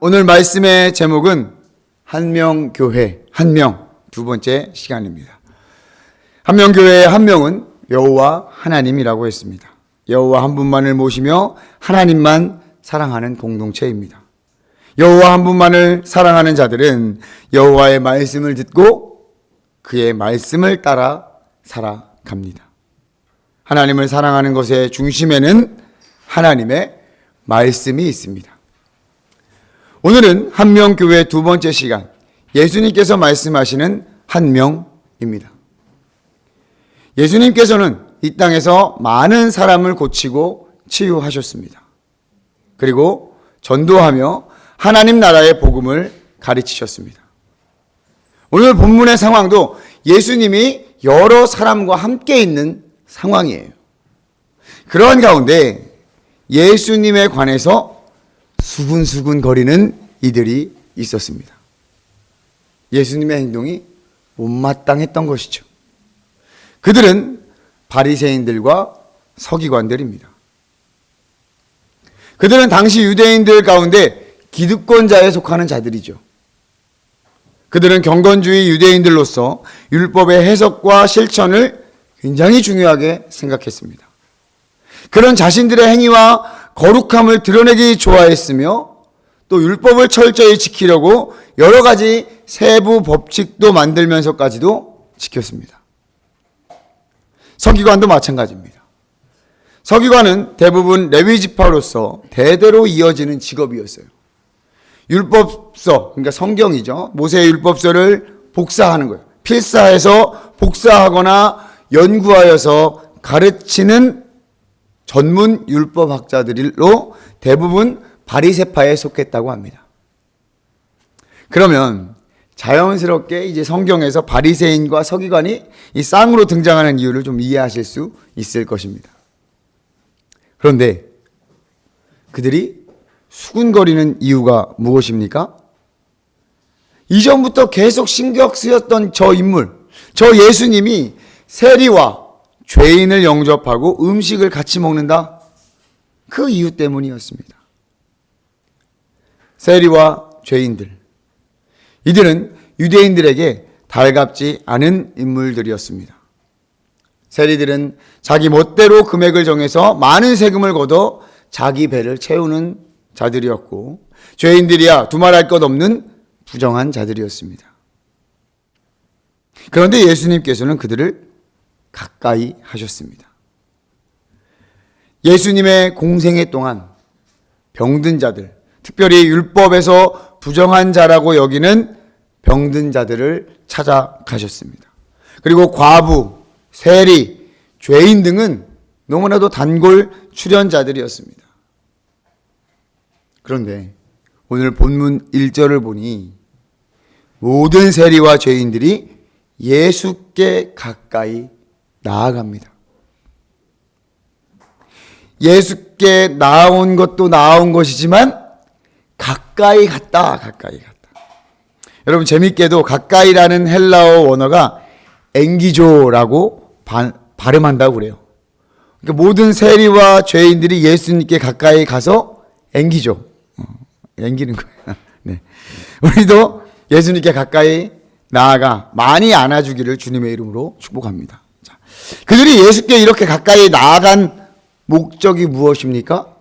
오늘 말씀의 제목은 한명교회, 한명 두 번째 시간입니다. 한명교회의 한명은 여호와 하나님이라고 했습니다. 여호와 한 분만을 모시며 하나님만 사랑하는 공동체입니다. 여호와 한 분만을 사랑하는 자들은 여호와의 말씀을 듣고 그의 말씀을 따라 살아갑니다. 하나님을 사랑하는 것의 중심에는 하나님의 말씀이 있습니다. 오늘은 한명교회 두 번째 시간, 예수님께서 말씀하시는 한명입니다. 예수님께서는 이 땅에서 많은 사람을 고치고 치유하셨습니다. 그리고 전도하며 하나님 나라의 복음을 가르치셨습니다. 오늘 본문의 상황도 예수님이 여러 사람과 함께 있는 상황이에요. 그러한 가운데 예수님에 관해서 수군수군 거리는 이들이 있었습니다. 예수님의 행동이 못마땅했던 것이죠. 그들은 바리새인들과 서기관들입니다. 그들은 당시 유대인들 가운데 기득권자에 속하는 자들이죠. 그들은 경건주의 유대인들로서 율법의 해석과 실천을 굉장히 중요하게 생각했습니다. 그런 자신들의 행위와 거룩함을 드러내기 좋아했으며 또 율법을 철저히 지키려고 여러 가지 세부 법칙도 만들면서까지도 지켰습니다. 서기관도 마찬가지입니다. 서기관은 대부분 레위 지파로서 대대로 이어지는 직업이었어요. 율법서, 그러니까 성경이죠. 모세의 율법서를 복사하는 거예요. 필사해서 복사하거나 연구하여서 가르치는 전문 율법학자들로 대부분 바리새파에 속했다고 합니다. 그러면 자연스럽게 이제 성경에서 바리새인과 서기관이 이 쌍으로 등장하는 이유를 좀 이해하실 수 있을 것입니다. 그런데 그들이 수군거리는 이유가 무엇입니까? 이전부터 계속 신경 쓰였던 저 인물, 저 예수님이 세리와 죄인을 영접하고 음식을 같이 먹는다. 그 이유 때문이었습니다. 세리와 죄인들. 이들은 유대인들에게 달갑지 않은 인물들이었습니다. 세리들은 자기 멋대로 금액을 정해서 많은 세금을 걷어 자기 배를 채우는 자들이었고, 죄인들이야 두말할 것 없는 부정한 자들이었습니다. 그런데 예수님께서는 그들을 가까이 하셨습니다. 예수님의 공생애 동안 병든 자들, 특별히 율법에서 부정한 자라고 여기는 병든 자들을 찾아가셨습니다. 그리고 과부, 세리, 죄인 등은 너무나도 단골 출연자들이었습니다. 그런데 오늘 본문 1절을 보니 모든 세리와 죄인들이 예수께 가까이 나아갑니다. 예수께 나아온 것도 나아온 것이지만 가까이 갔다. 여러분 재밌게도 가까이라는 헬라어 원어가 앵기조라고 발음한다고 그래요. 그러니까 모든 세리와 죄인들이 예수님께 가까이 가서 앵기죠. 앵기는 거예요. 네. 우리도 예수님께 가까이 나아가 많이 안아주기를 주님의 이름으로 축복합니다. 자, 그들이 예수께 이렇게 가까이 나아간 목적이 무엇입니까?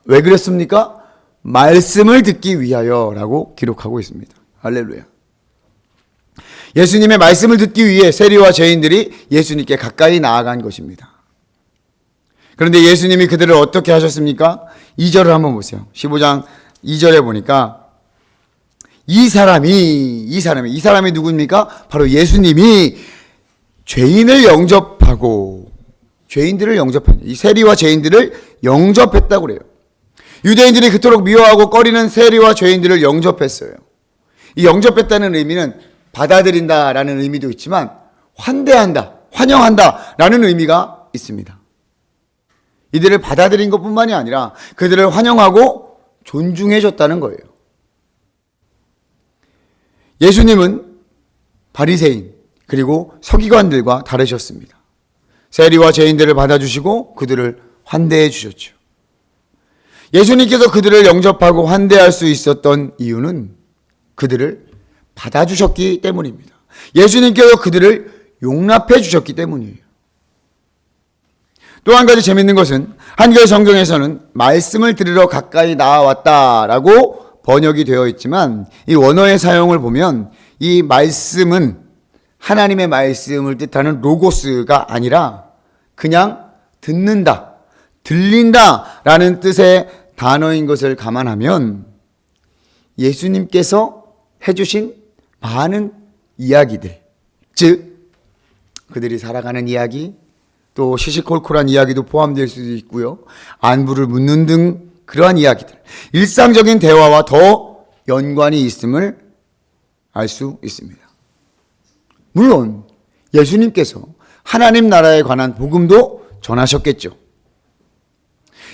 왜 그랬습니까? 말씀을 듣기 위하여라고 기록하고 있습니다. 할렐루야. 예수님의 말씀을 듣기 위해 세리와 죄인들이 예수님께 가까이 나아간 것입니다. 그런데 예수님이 그들을 어떻게 하셨습니까? 2절을 한번 보세요. 15장 2절에 보니까 이 사람이 누구입니까? 바로 예수님이 죄인을 영접하고 죄인들을 영접한, 이 세리와 죄인들을 영접했다고 그래요. 유대인들이 그토록 미워하고 꺼리는 세리와 죄인들을 영접했어요. 이 영접했다는 의미는 받아들인다라는 의미도 있지만 환대한다, 환영한다라는 의미가 있습니다. 이들을 받아들인 것뿐만이 아니라 그들을 환영하고 존중해 줬다는 거예요. 예수님은 바리새인 그리고 서기관들과 다르셨습니다. 세리와 죄인들을 받아주시고 그들을 환대해 주셨죠. 예수님께서 그들을 영접하고 환대할 수 있었던 이유는 그들을 받아주셨기 때문입니다. 예수님께서 그들을 용납해 주셨기 때문이에요. 또 한 가지 재밌는 것은 한겨레 성경에서는 말씀을 들으러 가까이 나아왔다라고 번역이 되어 있지만 이 원어의 사용을 보면 이 말씀은 하나님의 말씀을 뜻하는 로고스가 아니라 그냥 듣는다, 들린다라는 뜻의 단어인 것을 감안하면 예수님께서 해주신 많은 이야기들, 즉 그들이 살아가는 이야기, 또 시시콜콜한 이야기도 포함될 수도 있고요. 안부를 묻는 등 그러한 이야기들, 일상적인 대화와 더 연관이 있음을 알 수 있습니다. 물론 예수님께서 하나님 나라에 관한 복음도 전하셨겠죠.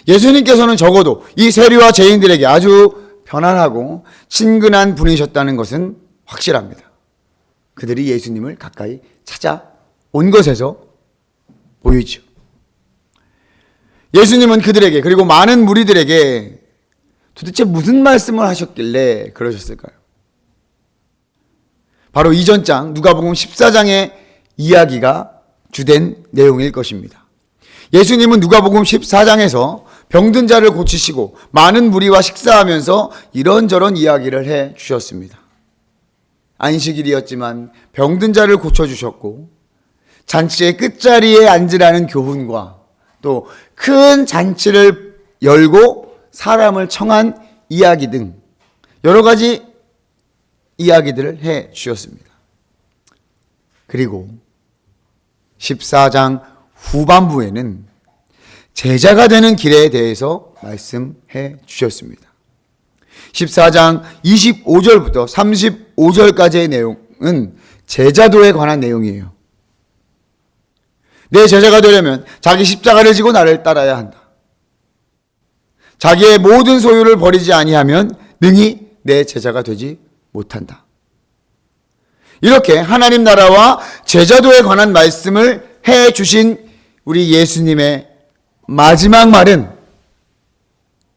예수님께서는 적어도 이 세리와 죄인들에게 아주 편안하고 친근한 분이셨다는 것은 확실합니다. 그들이 예수님을 가까이 찾아온 것에서 보이죠. 예수님은 그들에게 그리고 많은 무리들에게 도대체 무슨 말씀을 하셨길래 그러셨을까요? 바로 이전 장 누가복음 14장의 이야기가 주된 내용일 것입니다. 예수님은 누가복음 14장에서 병든 자를 고치시고 많은 무리와 식사하면서 이런저런 이야기를 해 주셨습니다. 안식일이었지만 병든 자를 고쳐주셨고 잔치의 끝자리에 앉으라는 교훈과 또 큰 잔치를 열고 사람을 청한 이야기 등 여러 가지 이야기들을 해 주셨습니다. 그리고 14장 후반부에는 제자가 되는 길에 대해서 말씀해 주셨습니다. 14장 25절부터 35절까지의 내용은 제자도에 관한 내용이에요. 내 제자가 되려면 자기 십자가를 지고 나를 따라야 한다. 자기의 모든 소유를 버리지 아니하면 능히 내 제자가 되지 못한다. 이렇게 하나님 나라와 제자도에 관한 말씀을 해 주신 우리 예수님의 마지막 말은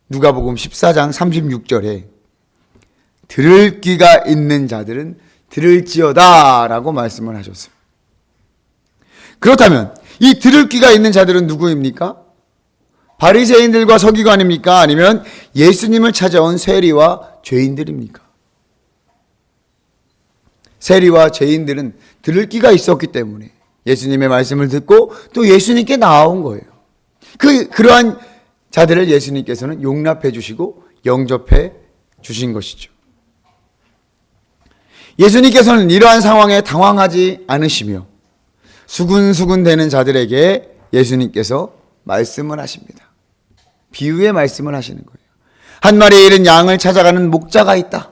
누가복음 14장 36절에 들을 귀가 있는 자들은 들을지어다 라고 말씀을 하셨어요. 그렇다면 이 들을 귀가 있는 자들은 누구입니까? 바리새인들과 서기관입니까? 아니면 예수님을 찾아온 세리와 죄인들입니까? 세리와 죄인들은 들을 귀가 있었기 때문에 예수님의 말씀을 듣고 또 예수님께 나아온 거예요. 그러한 자들을 예수님께서는 용납해 주시고 영접해 주신 것이죠. 예수님께서는 이러한 상황에 당황하지 않으시며 수군수군 되는 자들에게 예수님께서 말씀을 하십니다. 비유의 말씀을 하시는 거예요. 한 마리에 잃은 양을 찾아가는 목자가 있다.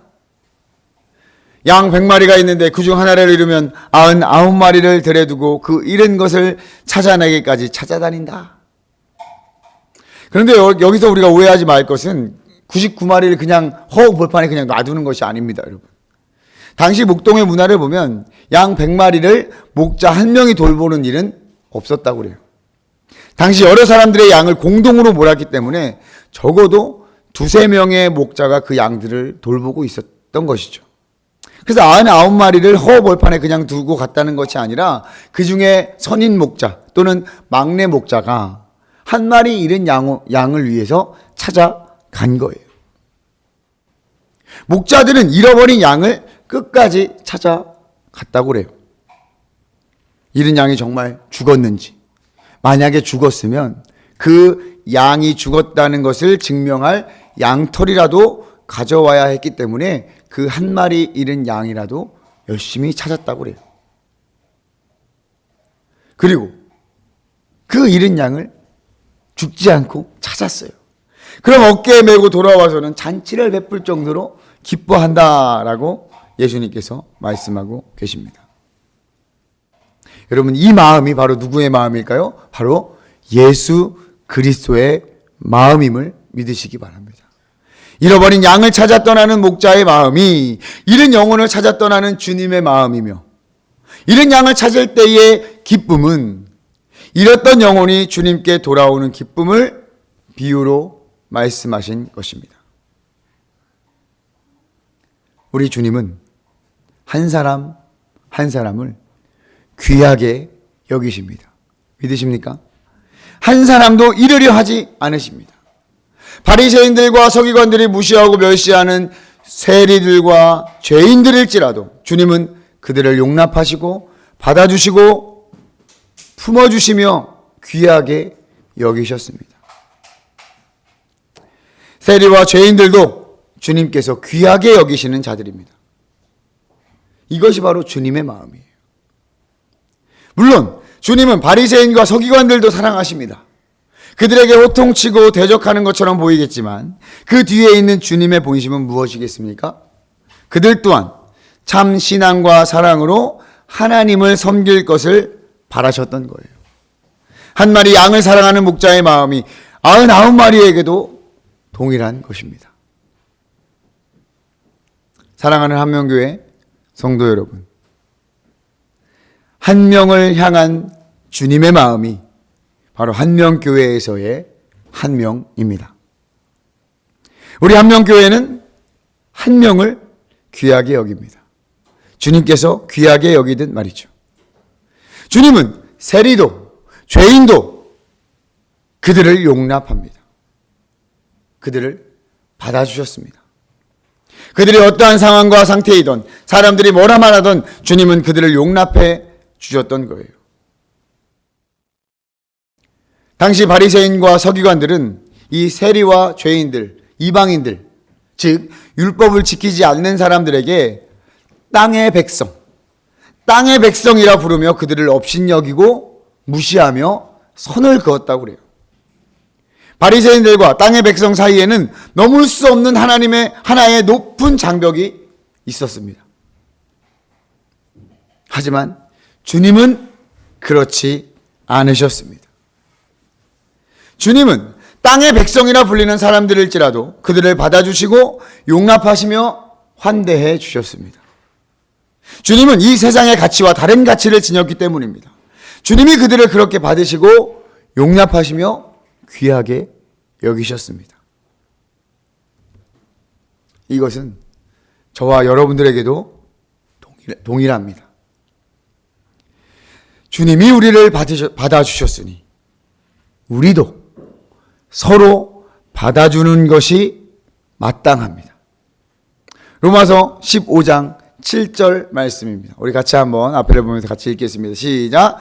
양 100마리가 있는데 그중 하나를 잃으면 99마리를 들여두고 그 잃은 것을 찾아내기까지 찾아다닌다. 그런데 여기서 우리가 오해하지 말 것은 99마리를 그냥 허허벌판에 그냥 놔두는 것이 아닙니다, 여러분. 당시 목동의 문화를 보면 양 100마리를 목자 한 명이 돌보는 일은 없었다고 그래요. 당시 여러 사람들의 양을 공동으로 몰았기 때문에 적어도 2-3명의 목자가 그 양들을 돌보고 있었던 것이죠. 그래서 99마리를 허벌판에 그냥 두고 갔다는 것이 아니라 그 중에 선인 목자 또는 막내 목자가 한 마리 잃은 양을 위해서 찾아간 거예요. 목자들은 잃어버린 양을 끝까지 찾아갔다고 그래요. 잃은 양이 정말 죽었는지, 만약에 죽었으면 그 양이 죽었다는 것을 증명할 양털이라도 가져와야 했기 때문에 그 한 마리 잃은 양이라도 열심히 찾았다고 그래요. 그리고 그 잃은 양을 죽지 않고 찾았어요. 그럼 어깨에 메고 돌아와서는 잔치를 베풀 정도로 기뻐한다라고 예수님께서 말씀하고 계십니다. 여러분, 이 마음이 바로 누구의 마음일까요? 바로 예수 그리스도의 마음임을 믿으시기 바랍니다. 잃어버린 양을 찾아 떠나는 목자의 마음이 잃은 영혼을 찾아 떠나는 주님의 마음이며, 잃은 양을 찾을 때의 기쁨은 잃었던 영혼이 주님께 돌아오는 기쁨을 비유로 말씀하신 것입니다. 우리 주님은 한 사람 한 사람을 귀하게 여기십니다. 믿으십니까? 한 사람도 잃으려 하지 않으십니다. 바리새인들과 서기관들이 무시하고 멸시하는 세리들과 죄인들일지라도 주님은 그들을 용납하시고 받아주시고 품어주시며 귀하게 여기셨습니다. 세리와 죄인들도 주님께서 귀하게 여기시는 자들입니다. 이것이 바로 주님의 마음이에요. 물론 주님은 바리새인과 서기관들도 사랑하십니다. 그들에게 호통치고 대적하는 것처럼 보이겠지만 그 뒤에 있는 주님의 본심은 무엇이겠습니까? 그들 또한 참 신앙과 사랑으로 하나님을 섬길 것을 바라셨던 거예요. 한 마리 양을 사랑하는 목자의 마음이 99마리에게도 동일한 것입니다. 사랑하는 한명교회 성도 여러분, 한 명을 향한 주님의 마음이 바로 한명교회에서의 한 명입니다. 우리 한명교회는 한 명을 귀하게 여깁니다. 주님께서 귀하게 여기듯 말이죠. 주님은 세리도 죄인도 그들을 용납합니다. 그들을 받아주셨습니다. 그들이 어떠한 상황과 상태이든 사람들이 뭐라 말하든 주님은 그들을 용납해 주셨던 거예요. 당시 바리새인과 서기관들은 이 세리와 죄인들, 이방인들, 즉 율법을 지키지 않는 사람들에게 땅의 백성이라 부르며 그들을 업신여기고 무시하며 선을 그었다고 그래요. 바리새인들과 땅의 백성 사이에는 넘을 수 없는 하나님의 하나의 높은 장벽이 있었습니다. 하지만 주님은 그렇지 않으셨습니다. 주님은 땅의 백성이라 불리는 사람들일지라도 그들을 받아주시고 용납하시며 환대해 주셨습니다. 주님은 이 세상의 가치와 다른 가치를 지녔기 때문입니다. 주님이 그들을 그렇게 받으시고 용납하시며 귀하게 여기셨습니다. 이것은 저와 여러분들에게도 동일합니다. 주님이 우리를 받아주셨으니 우리도 서로 받아주는 것이 마땅합니다. 로마서 15장 7절 말씀입니다. 우리 같이 한번 앞에를 보면서 같이 읽겠습니다. 시작.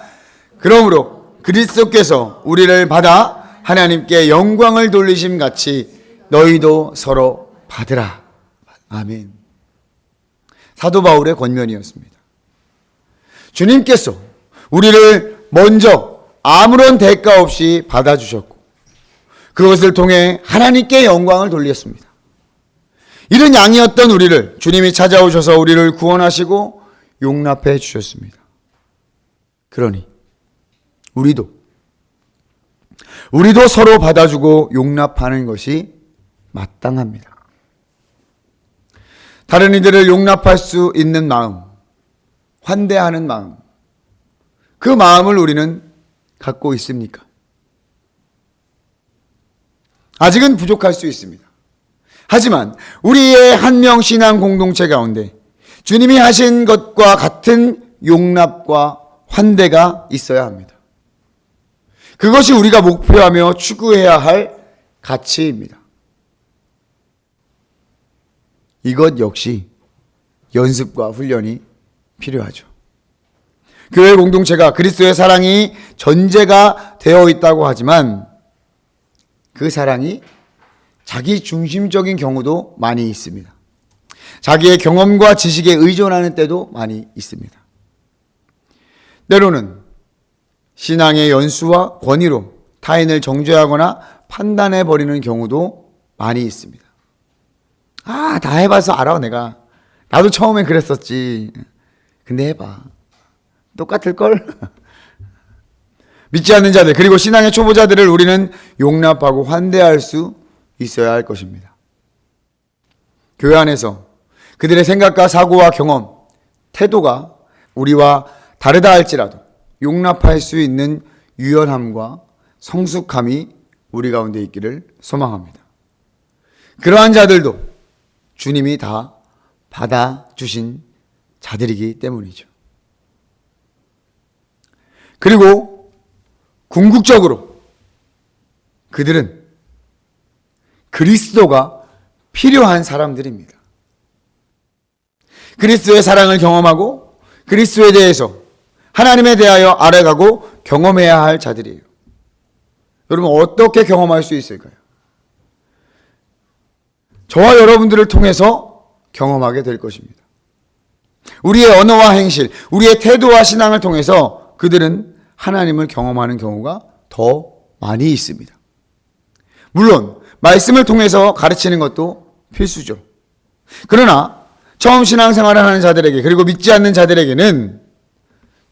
그러므로 그리스도께서 우리를 받아 하나님께 영광을 돌리심 같이 너희도 서로 받으라. 아멘. 사도 바울의 권면이었습니다. 주님께서 우리를 먼저 아무런 대가 없이 받아주셨고 그것을 통해 하나님께 영광을 돌렸습니다. 이런 양이었던 우리를 주님이 찾아오셔서 우리를 구원하시고 용납해 주셨습니다. 그러니 우리도 서로 받아주고 용납하는 것이 마땅합니다. 다른 이들을 용납할 수 있는 마음, 환대하는 마음, 그 마음을 우리는 갖고 있습니까? 아직은 부족할 수 있습니다. 하지만 우리의 한명 신앙 공동체 가운데 주님이 하신 것과 같은 용납과 환대가 있어야 합니다. 그것이 우리가 목표하며 추구해야 할 가치입니다. 이것 역시 연습과 훈련이 필요하죠. 교회 공동체가 그리스도의 사랑이 전제가 되어 있다고 하지만 그 사랑이 자기 중심적인 경우도 많이 있습니다. 자기의 경험과 지식에 의존하는 때도 많이 있습니다. 때로는 신앙의 연수와 권위로 타인을 정죄하거나 판단해버리는 경우도 많이 있습니다. 다 해봐서 알아 내가. 나도 처음엔 그랬었지. 근데 해봐. 똑같을걸? 믿지 않는 자들 그리고 신앙의 초보자들을 우리는 용납하고 환대할 수 있어야 할 것입니다. 교회 안에서 그들의 생각과 사고와 경험, 태도가 우리와 다르다 할지라도 용납할 수 있는 유연함과 성숙함이 우리 가운데 있기를 소망합니다. 그러한 자들도 주님이 다 받아주신 자들이기 때문이죠. 그리고 궁극적으로 그들은 그리스도가 필요한 사람들입니다. 그리스도의 사랑을 경험하고 그리스도에 대해서 하나님에 대하여 알아가고 경험해야 할 자들이에요. 여러분, 어떻게 경험할 수 있을까요? 저와 여러분들을 통해서 경험하게 될 것입니다. 우리의 언어와 행실, 우리의 태도와 신앙을 통해서 그들은 하나님을 경험하는 경우가 더 많이 있습니다. 물론 말씀을 통해서 가르치는 것도 필수죠. 그러나 처음 신앙생활을 하는 자들에게, 그리고 믿지 않는 자들에게는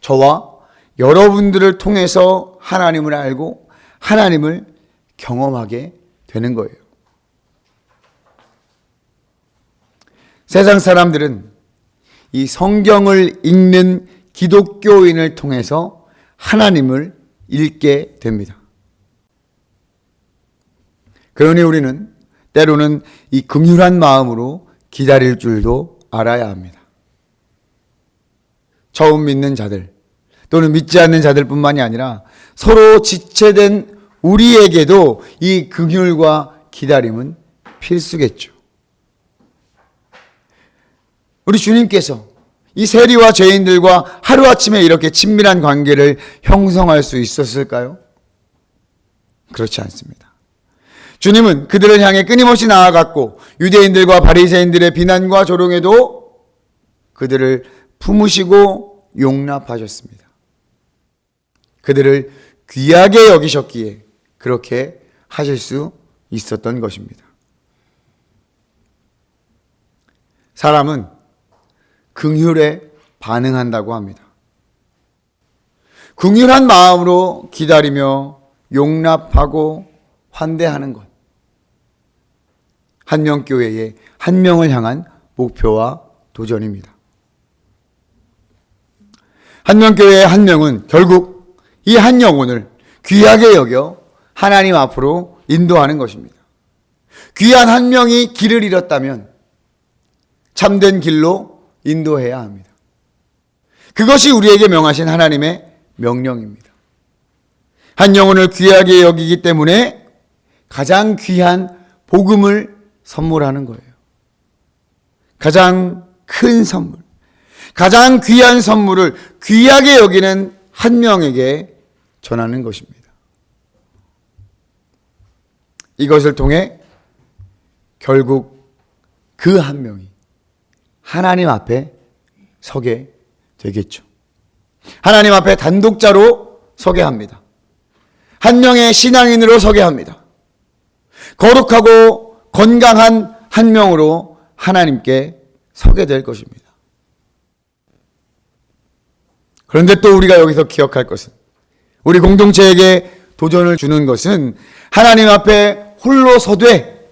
저와 여러분들을 통해서 하나님을 알고 하나님을 경험하게 되는 거예요. 세상 사람들은 이 성경을 읽는 기독교인을 통해서 하나님을 읽게 됩니다. 그러니 우리는 때로는 이 긍휼한 마음으로 기다릴 줄도 알아야 합니다. 처음 믿는 자들 또는 믿지 않는 자들뿐만이 아니라 서로 지체된 우리에게도 이 긍휼과 기다림은 필수겠죠. 우리 주님께서 이 세리와 죄인들과 하루아침에 이렇게 친밀한 관계를 형성할 수 있었을까요? 그렇지 않습니다. 주님은 그들을 향해 끊임없이 나아갔고 유대인들과 바리새인들의 비난과 조롱에도 그들을 품으시고 용납하셨습니다. 그들을 귀하게 여기셨기에 그렇게 하실 수 있었던 것입니다. 사람은 긍휼에 반응한다고 합니다. 긍휼한 마음으로 기다리며 용납하고 환대하는 것. 한명교회의 한 명을 향한 목표와 도전입니다. 한명교회의 한 명은 결국 이 한 영혼을 귀하게 여겨 하나님 앞으로 인도하는 것입니다. 귀한 한 명이 길을 잃었다면 참된 길로 인도해야 합니다. 그것이 우리에게 명하신 하나님의 명령입니다. 한 영혼을 귀하게 여기기 때문에 가장 귀한 복음을 선물하는 거예요. 가장 큰 선물, 가장 귀한 선물을 귀하게 여기는 한 명에게 전하는 것입니다. 이것을 통해 결국 그 한 명이 하나님 앞에 서게 되겠죠. 하나님 앞에 단독자로 서게 합니다. 한 명의 신앙인으로 서게 합니다. 거룩하고 건강한 한 명으로 하나님께 서게 될 것입니다. 그런데 또 우리가 여기서 기억할 것은, 우리 공동체에게 도전을 주는 것은 하나님 앞에 홀로 서되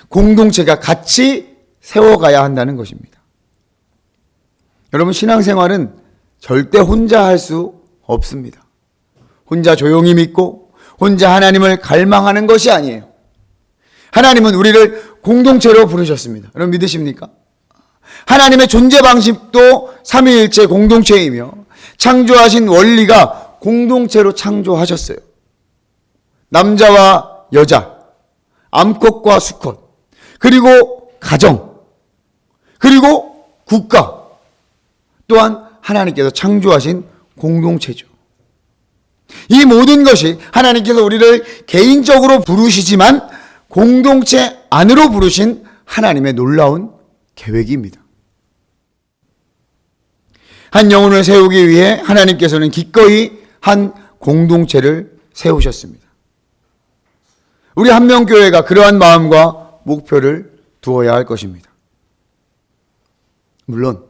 공동체가 같이 세워가야 한다는 것입니다. 여러분, 신앙생활은 절대 혼자 할 수 없습니다. 혼자 조용히 믿고 혼자 하나님을 갈망하는 것이 아니에요. 하나님은 우리를 공동체로 부르셨습니다. 여러분, 믿으십니까? 하나님의 존재 방식도 삼위일체 공동체이며 창조하신 원리가 공동체로 창조하셨어요. 남자와 여자, 암컷과 수컷, 그리고 가정, 그리고 국가, 또한 하나님께서 창조하신 공동체죠. 이 모든 것이 하나님께서 우리를 개인적으로 부르시지만 공동체 안으로 부르신 하나님의 놀라운 계획입니다. 한 영혼을 세우기 위해 하나님께서는 기꺼이 한 공동체를 세우셨습니다. 우리 한명교회가 그러한 마음과 목표를 두어야 할 것입니다. 물론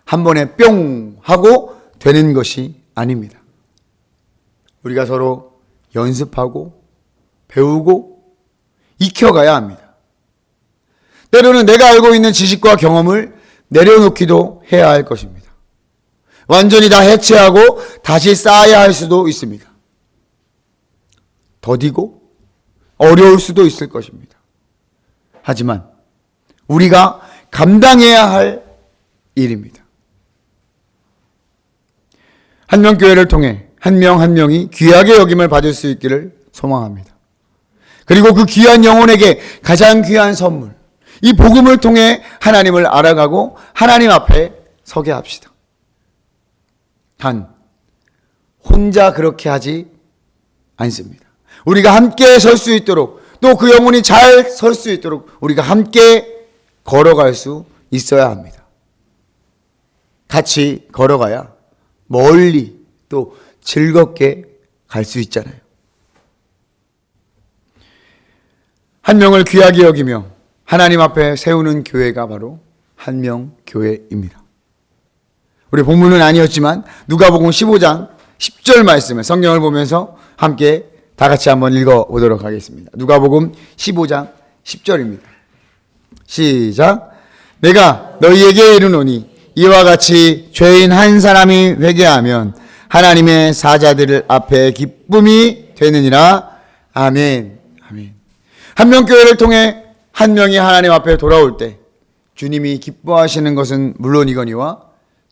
한 번에 뿅 하고 되는 것이 아닙니다. 우리가 서로 연습하고 배우고 익혀가야 합니다. 때로는 내가 알고 있는 지식과 경험을 내려놓기도 해야 할 것입니다. 완전히 다 해체하고 다시 쌓아야 할 수도 있습니다. 더디고 어려울 수도 있을 것입니다. 하지만 우리가 감당해야 할 일입니다. 한명교회를 통해 한 명 한 명이 귀하게 여김을 받을 수 있기를 소망합니다. 그리고 그 귀한 영혼에게 가장 귀한 선물, 이 복음을 통해 하나님을 알아가고 하나님 앞에 서게 합시다. 단, 혼자 그렇게 하지 않습니다. 우리가 함께 설 수 있도록, 또 그 영혼이 잘 설 수 있도록 우리가 함께 걸어갈 수 있어야 합니다. 같이 걸어가야 멀리 또 즐겁게 갈 수 있잖아요. 한 명을 귀하게 여기며 하나님 앞에 세우는 교회가 바로 한명교회입니다. 우리 본문은 아니었지만 누가복음 15장 10절 말씀을 성경을 보면서 함께 다 같이 한번 읽어보도록 하겠습니다. 누가복음 15장 10절입니다. 시작. 내가 너희에게 이르노니 이와 같이 죄인 한 사람이 회개하면 하나님의 사자들 앞에 기쁨이 되느니라. 아멘. 아멘. 한명교회를 통해 한 명이 하나님 앞에 돌아올 때 주님이 기뻐하시는 것은 물론이거니와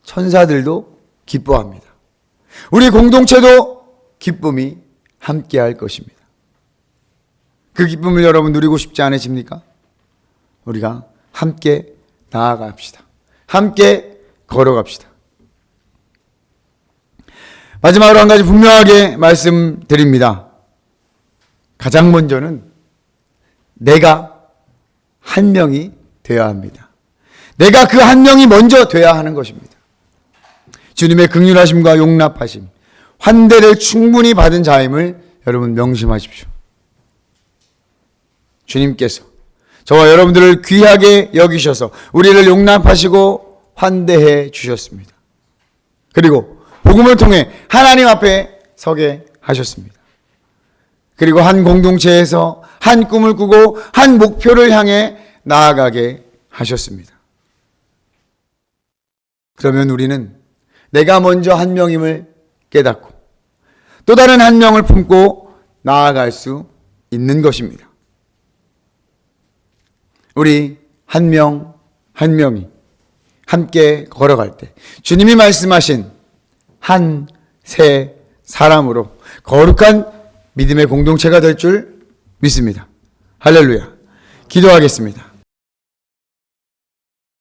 천사들도 기뻐합니다. 우리 공동체도 기쁨이 함께할 것입니다. 그 기쁨을 여러분 누리고 싶지 않으십니까? 우리가 함께 나아갑시다. 함께 걸어갑시다. 마지막으로 한 가지 분명하게 말씀드립니다. 가장 먼저는 내가 한 명이 되어야 합니다. 내가 그 한 명이 먼저 되어야 하는 것입니다. 주님의 긍휼하심과 용납하심, 환대를 충분히 받은 자임을 여러분 명심하십시오. 주님께서 저와 여러분들을 귀하게 여기셔서 우리를 용납하시고 환대해 주셨습니다. 그리고 복음을 통해 하나님 앞에 서게 하셨습니다. 그리고 한 공동체에서 한 꿈을 꾸고 한 목표를 향해 나아가게 하셨습니다. 그러면 우리는 내가 먼저 한 명임을 깨닫고 또 다른 한 명을 품고 나아갈 수 있는 것입니다. 우리 한 명 한 명이 함께 걸어갈 때 주님이 말씀하신 한 세 사람으로 거룩한 믿음의 공동체가 될 줄 믿습니다. 할렐루야. 기도하겠습니다.